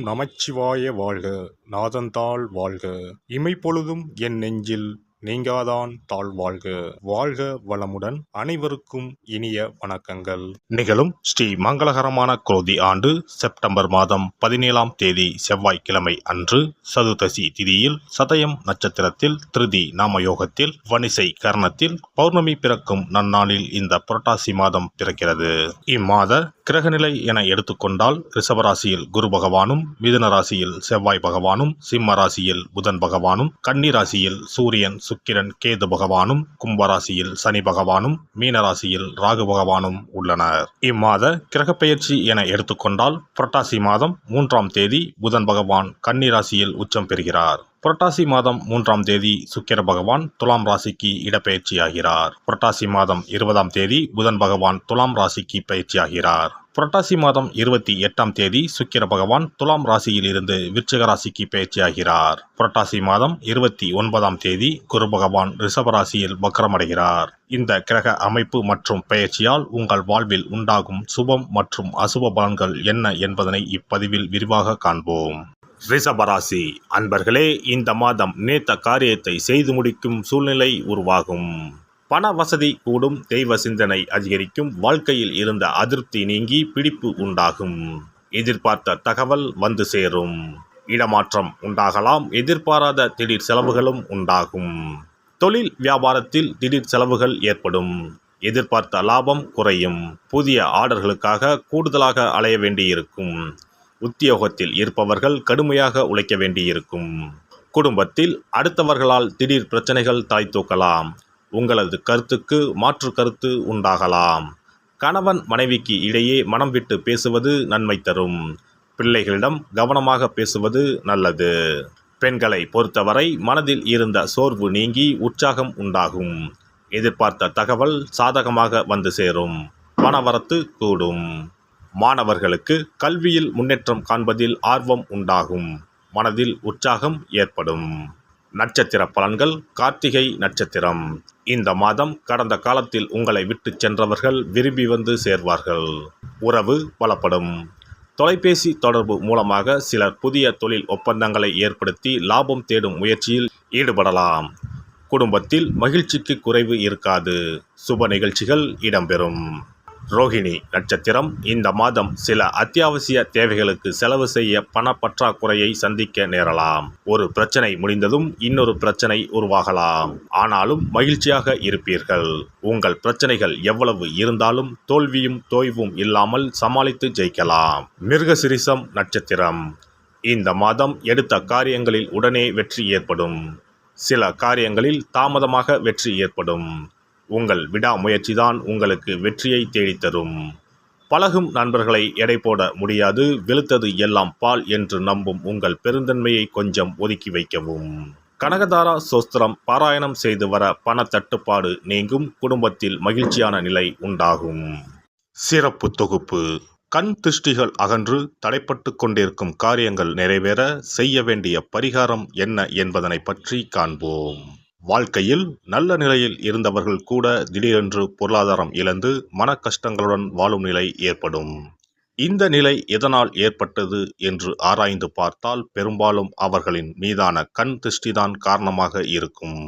நமச்சிவாய வாழ்க. நாதன்தாள் வாழ்க. இமைப்பொழுதும் என் நெஞ்சில் நீங்காதான் தாழ் வாழ்க. வாழ்க வளமுடன். அனைவருக்கும் இனிய வணக்கங்கள். நிகழும் ஸ்ரீ மங்களகரமான குரோதி ஆண்டு செப்டம்பர் மாதம் 17ஆம் தேதி செவ்வாய்க்கிழமை அன்று சதுர்தசி திதியில் சதயம் நட்சத்திரத்தில் திருதி நாமயோகத்தில் வணிசை கரணத்தில் பௌர்ணமி பிறக்கும் நன்னாளில் இந்த புரட்டாசி மாதம் பிறக்கிறது. இம்மாத கிரகநிலை என எடுத்துக்கொண்டால் ரிஷபராசியில் குரு பகவானும், மிதுன ராசியில் செவ்வாய் பகவானும், சிம்ம ராசியில் புதன் பகவானும், கன்னி ராசியில் சூரியன், சுக்கிரன், கேது பகவானும், கும்பராசியில் சனி பகவானும், மீனராசியில் ராகு பகவானும் உள்ளனர். இம்மாத கிரகப்பெயர்ச்சி என எடுத்துக்கொண்டால் புரட்டாசி மாதம் 3ஆம் தேதி புதன் பகவான் கன்னி ராசியில் உச்சம் பெறுகிறார். புரட்டாசி மாதம் 3ஆம் தேதி சுக்கிர பகவான் துலாம் ராசிக்கு இடப்பெயர்ச்சியாகிறார். புரட்டாசி மாதம் 20ஆம் தேதி புதன் பகவான் துலாம் ராசிக்கு பயிற்சியாகிறார். புரட்டாசி மாதம் 28ஆம் தேதி சுக்கிர பகவான் துலாம் ராசியில் இருந்து விருச்சிக ராசிக்கு பயிற்சியாகிறார். புரட்டாசி மாதம் 29ஆம் தேதி குரு பகவான் ரிஷப ராசியில் வக்ரமடைகிறார். இந்த கிரக அமைப்பு மற்றும் பெயர்ச்சியால் உங்கள் வாழ்வில் உண்டாகும் சுபம் மற்றும் அசுப பலன்கள் என்ன என்பதனை இப்பதிவில் விரிவாக காண்போம். ரிஷபராசி அன்பர்களே, இந்த மாதம் நினைத்த காரியத்தை செய்து முடிக்கும் சூழ்நிலை உருவாகும். பண வசதி கூடும், தெய்வ சிந்தனை அதிகரிக்கும், வாழ்க்கையில் இருந்த அதிருப்தி நீங்கி பிடிப்பு உண்டாகும், எதிர்பார்த்த தகவல் வந்து சேரும், இடமாற்றம் உண்டாகலாம், எதிர்பாராத திடீர் செலவுகளும் உண்டாகும், தொழில் வியாபாரத்தில் திடீர் செலவுகள் ஏற்படும், எதிர்பார்த்த லாபம் குறையும், புதிய ஆர்டர்களுக்காக கூடுதலாக அலைய வேண்டியிருக்கும், உத்தியோகத்தில் இருப்பவர்கள் கடுமையாக உழைக்க வேண்டியிருக்கும், குடும்பத்தில் அடுத்தவர்களால் திடீர் பிரச்சனைகள் தலை தூக்கலாம், உங்களது கருத்துக்கு மாற்று கருத்து உண்டாகலாம், கணவன் மனைவிக்கு இடையே மனம் விட்டு பேசுவது நன்மை தரும், பிள்ளைகளிடம் கவனமாக பேசுவது நல்லது. பெண்களை பொறுத்தவரை மனதில் இருந்த சோர்வு நீங்கி உற்சாகம் உண்டாகும், எதிர்பார்த்த தகவல் சாதகமாக வந்து சேரும், பணவரத்து கூடும். மாணவர்களுக்கு கல்வியில் முன்னேற்றம் காண்பதில் ஆர்வம் உண்டாகும், மனதில் உற்சாகம் ஏற்படும். நட்சத்திர பலன்கள். கார்த்திகை நட்சத்திரம். இந்த மாதம் கடந்த காலத்தில் உங்களை விட்டு சென்றவர்கள் விரும்பி வந்து சேர்வார்கள். உறவு பலப்படும். தொலைபேசி தொடர்பு மூலமாக சிலர் புதிய தொழில் ஒப்பந்தங்களை ஏற்படுத்தி லாபம் தேடும் முயற்சியில் ஈடுபடலாம். குடும்பத்தில் மகிழ்ச்சிக்கு குறைவு இருக்காது, சுப நிகழ்ச்சிகள் இடம்பெறும். ரோகிணி நட்சத்திரம். இந்த மாதம் சில அத்தியாவசிய தேவைகளுக்கு செலவு செய்ய பண பற்றாக்குறையை சந்திக்க நேரலாம். ஒரு பிரச்சனை முடிந்ததும் இன்னொரு பிரச்சனை உருவாகலாம். ஆனாலும் மகிழ்ச்சியாக இருப்பீர்கள். உங்கள் பிரச்சனைகள் எவ்வளவு இருந்தாலும் தோல்வியும் தோய்வும் இல்லாமல் சமாளித்து ஜெயிக்கலாம். மிருகசிரிசம் நட்சத்திரம். இந்த மாதம் எடுத்த காரியங்களில் உடனே வெற்றி ஏற்படும். சில காரியங்களில் தாமதமாக வெற்றி ஏற்படும். உங்கள் விடாமுயற்சிதான் உங்களுக்கு வெற்றியை தேடித்தரும். பழகும் நண்பர்களை எடை போட முடியாது, வெளுத்தது எல்லாம் பால் என்று நம்பும் உங்கள் பெருந்தன்மையை கொஞ்சம் ஒதுக்கி வைக்கவும். கனகதாரா சோஸ்திரம் பாராயணம் செய்து வர பண தட்டுப்பாடு நீங்கும், குடும்பத்தில் மகிழ்ச்சியான நிலை உண்டாகும். சிறப்பு தொகுப்பு. கண் திருஷ்டிகள் அகன்று தடைப்பட்டு கொண்டிருக்கும் காரியங்கள் நிறைவேற செய்ய வேண்டிய பரிகாரம் என்ன என்பதனை பற்றி காண்போம். வாழ்க்கையில் நல்ல நிலையில் இருந்தவர்கள் கூட திடீரென்று பொருளாதாரம் இழந்து மன கஷ்டங்களுடன் வாழும் நிலை ஏற்படும். இந்த நிலை எதனால் ஏற்பட்டது என்று ஆராய்ந்து பார்த்தால் பெரும்பாலும் அவர்களின் மீதான கண் திருஷ்டிதான் காரணமாக இருக்கும்.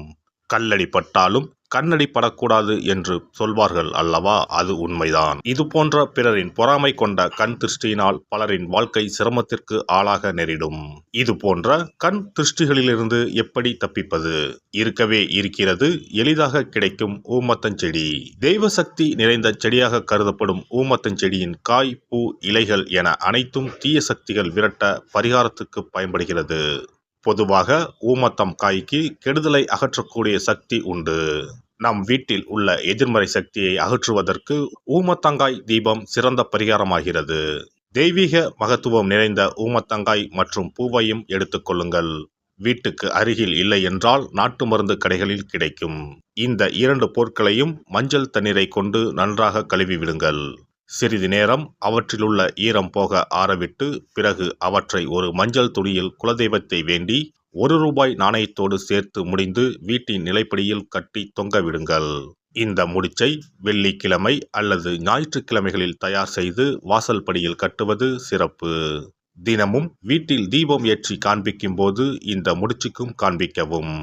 கல்லடி பட்டாலும் கண்ணடி படக்கூடாது என்று சொல்வார்கள் அல்லவா, அது உண்மைதான். இது போன்ற பிறரின் பொறாமை கொண்ட கண் திருஷ்டியினால் பலரின் வாழ்க்கை சிரமத்திற்கு ஆளாக நேரிடும். இது போன்ற கண் திருஷ்டிகளிலிருந்து எப்படி தப்பிப்பது? இருக்கவே இருக்கிறது எளிதாக கிடைக்கும் ஊமத்தஞ்செடி. தெய்வ சக்தி நிறைந்த செடியாக கருதப்படும் ஊமத்தஞ்செடியின் காய், பூ, இலைகள் என அனைத்தும் தீய சக்திகள் விரட்ட பரிகாரத்துக்கு பயன்படுகிறது. பொதுவாக ஊமத்தம் காய்க்கு கெடுதலை அகற்றக்கூடிய சக்தி உண்டு. நம் வீட்டில் உள்ள எதிர்மறை சக்தியை அகற்றுவதற்கு ஊமத்தங்காய் தீபம் சிறந்த பரிகாரமாகிறது. தெய்வீக மகத்துவம் நிறைந்த ஊமத்தங்காய் மற்றும் பூவையும் எடுத்துக்கொள்ளுங்கள். வீட்டுக்கு அருகில் இல்லை என்றால் நாட்டு மருந்து கடைகளில் கிடைக்கும். இந்த 2 பொருட்களையும் மஞ்சள் தண்ணீரை கொண்டு நன்றாக கழுவி விடுங்கள். சிறிது நேரம் அவற்றிலுள்ள ஈரம் போக ஆறவிட்டு பிறகு அவற்றை ஒரு மஞ்சள் துணியில் குலதெய்வத்தை வேண்டி ₹1 நாணயத்தோடு சேர்த்து முடிந்து வீட்டின் நிலைப்படியில் கட்டி தொங்க விடுங்கள். இந்த முடிச்சை வெள்ளிக்கிழமை அல்லது ஞாயிற்றுக்கிழமைகளில் தயார் செய்து வாசல் படியில் கட்டுவது சிறப்பு. தினமும் வீட்டில் தீபம் ஏற்றி காண்பிக்கும் போது இந்த முடிச்சுக்கும் காண்பிக்கவும்.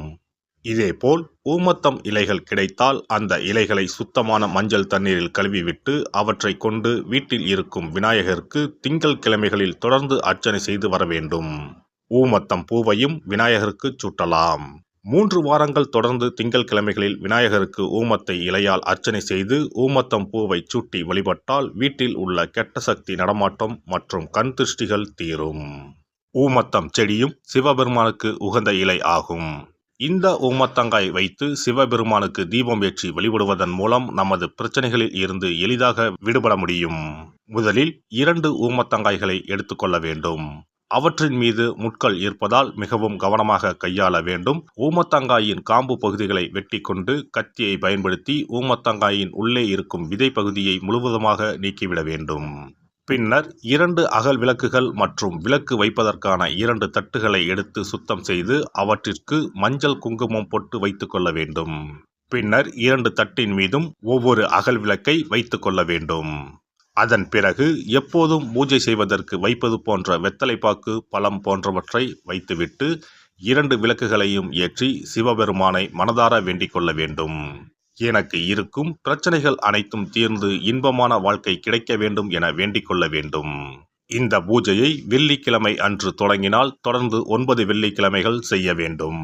இதேபோல் ஊமத்தம் இலைகள் கிடைத்தால் அந்த இலைகளை சுத்தமான மஞ்சள் தண்ணீரில் கழுவிவிட்டு அவற்றை கொண்டு வீட்டில் இருக்கும் விநாயகருக்கு திங்கள் கிழமைகளில் தொடர்ந்து அர்ச்சனை செய்து வர வேண்டும். ஊமத்தம் பூவையும் விநாயகருக்கு சூட்டலாம். 3 வாரங்கள் தொடர்ந்து திங்கள் கிழமைகளில் விநாயகருக்கு ஊமத்தை இலையால் அர்ச்சனை செய்து ஊமத்தம் பூவை சூட்டி வழிபட்டால் வீட்டில் உள்ள கெட்ட சக்தி நடமாட்டம் மற்றும் கண் திருஷ்டிகள் தீரும். ஊமத்தம் செடியும் சிவபெருமானுக்கு உகந்த இலை ஆகும். இந்த ஊமத்தங்காய் வைத்து சிவபெருமானுக்கு தீபம் ஏற்றி வழிபடுவதன் மூலம் நமது பிரச்சனைகளில் இருந்து எளிதாக விடுபட முடியும். முதலில் 2 ஊமத்தங்காய்களை எடுத்துக்கொள்ள வேண்டும். அவற்றின் மீது முட்கள் இருப்பதால் மிகவும் கவனமாக கையாள வேண்டும். ஊமத்தங்காயின் காம்பு பகுதிகளை வெட்டி கொண்டு கத்தியை பயன்படுத்தி ஊமத்தங்காயின் உள்ளே இருக்கும் விதை பகுதியை முழுவதுமாக நீக்கிவிட வேண்டும். பின்னர் 2 அகல் விளக்குகள் மற்றும் விளக்கு வைப்பதற்கான 2 தட்டுகளை எடுத்து சுத்தம் செய்து அவற்றிற்கு மஞ்சள் குங்குமம் போட்டு வைத்துக் கொள்ள வேண்டும். பின்னர் 2 தட்டின் மீதும் ஒவ்வொரு அகல் விளக்கை வைத்துக் கொள்ள வேண்டும். அதன் பிறகு எப்போதும் பூஜை செய்வதற்கு வைப்பது போன்ற வெத்தலைப்பாக்கு, பழம் போன்றவற்றை வைத்துவிட்டு 2 விளக்குகளையும் ஏற்றி சிவபெருமானை மனதார வேண்டிக் கொள்ள வேண்டும். எனக்கு இருக்கும் பிரச்சனைகள் அனைத்தும் தீர்ந்து இன்பமான வாழ்க்கை கிடைக்க வேண்டும் என வேண்டிக் கொள்ள வேண்டும். இந்த பூஜையை வெள்ளிக்கிழமை அன்று தொடங்கினால் தொடர்ந்து 9 வெள்ளிக்கிழமைகள் செய்ய வேண்டும்.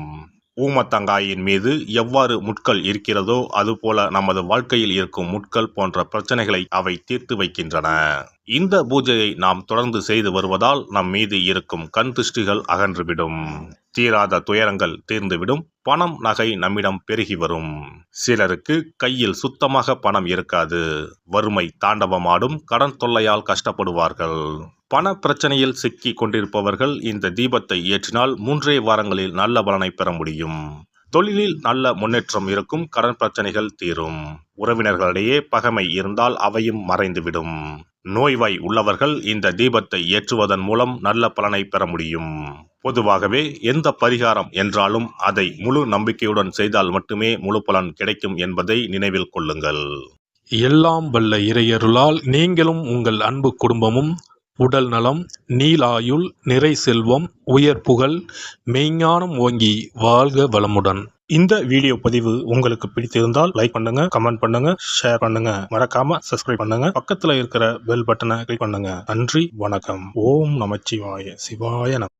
ஊமத்தங்காயின் மீது எவ்வாறு முட்கள் இருக்கிறதோ அதுபோல நமது வாழ்க்கையில் இருக்கும் முட்கள் போன்ற பிரச்சனைகளை அவை தீர்த்து வைக்கின்றன. இந்த பூஜையை நாம் தொடர்ந்து செய்து வருவதால் நம் மீது இருக்கும் கண் திருஷ்டிகள் அகன்றுவிடும். தீராத துயரங்கள் தீர்ந்துவிடும். பணம் நகை நம்மிடம் பெருகி வரும். சிலருக்கு கையில் சுத்தமாக பணம் இருக்காது. வறுமை தாண்டவமாடும். கடன் தொல்லையால் கஷ்டப்படுவார்கள். பண பிரச்சனையில் சிக்கி கொண்டிருப்பவர்கள் இந்த தீபத்தை ஏற்றினால் 3 வாரங்களில் நல்ல பலனை பெற முடியும். தொழிலில் நல்ல முன்னேற்றம் இருக்கும். கடன் பிரச்சனைகள் தீரும். உறவினர்களிடையே பகைமை இருந்தால் அவையும் மறைந்துவிடும். நோய்வாய் உள்ளவர்கள் இந்த தீபத்தை ஏற்றுவதன் மூலம் நல்ல பலனை பெற முடியும். பொதுவாகவே எந்த பரிகாரம் என்றாலும் அதை முழு நம்பிக்கையுடன் செய்தால் மட்டுமே முழு பலன் கிடைக்கும் என்பதை நினைவில் கொள்ளுங்கள். எல்லாம் வல்ல இறையருளால் நீங்களும் உங்கள் அன்பு குடும்பமும் உடல் நலம், நீலாயுள், நிறை செல்வம், உயர் புகழ், மெய்ஞானம் ஓங்கி வாழ்க வளமுடன். இந்த வீடியோ பதிவு உங்களுக்கு பிடித்திருந்தால் லைக் பண்ணுங்க, கமெண்ட் பண்ணுங்க, ஷேர் பண்ணுங்க. மறக்காம சப்ஸ்கிரைப் பண்ணுங்க. பக்கத்துல இருக்கிற பெல் பட்டனை கிளிக் பண்ணுங்க. நன்றி, வணக்கம். ஓம் நமச்சிவாய. சிவாய நம.